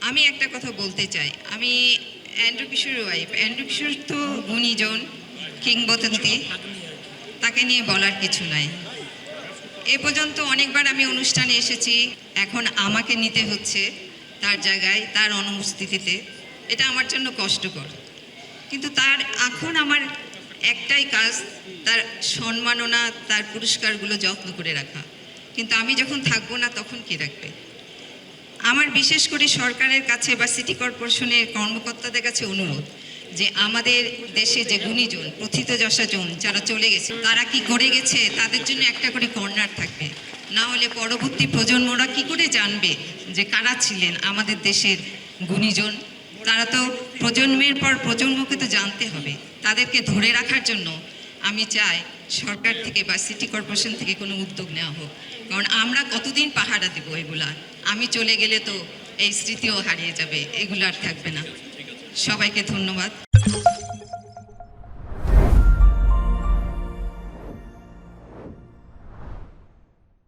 আমি একটা কথা বলতে চাই। আমি অ্যান্ড্রু কিশোরের ওয়াইফ। অ্যান্ড্রু কিশোর তো গুণীজন, কিংবদন্তি, তাকে নিয়ে বলার কিছু নাই। এ পর্যন্ত অনেকবার আমি অনুষ্ঠানে এসেছি, এখন আমাকে নিতে হচ্ছে তার জায়গায়, তার অনুপস্থিতিতে। এটা আমার জন্য কষ্টকর, কিন্তু তার এখন আমার একটাই কাজ, তার সম্মাননা, তার পুরস্কারগুলো যত্ন করে রাখা। কিন্তু আমি যখন থাকবো না, তখন কে রাখবে? আমার বিশেষ করে সরকারের কাছে বা সিটি কর্পোরেশনের কর্মকর্তাদের কাছে অনুরোধ, যে আমাদের দেশে যে গুণীজন, প্রথিতযশাজন যারা চলে গেছে, তারা কি করে গেছে, তাদের জন্য একটা করে কর্নার থাকবে। না হলে পরবর্তী প্রজন্মরা কি করে জানবে যে কারা ছিলেন আমাদের দেশের গুণীজন? তারা তো প্রজন্মের পর প্রজন্মকে তো জানতে হবে। তাদেরকে ধরে রাখার জন্য আমি চাই সরকার থেকে বা সিটি কর্পোরেশন থেকে কোনো উদ্যোগ নেওয়া হোক। কারণ আমরা কতদিন পাহারা দেবো এগুলা? আমি চলে গেলে তো এই স্মৃতিও হারিয়ে যাবে, এগুলো আর থাকবে না। সবাইকে ধন্যবাদ।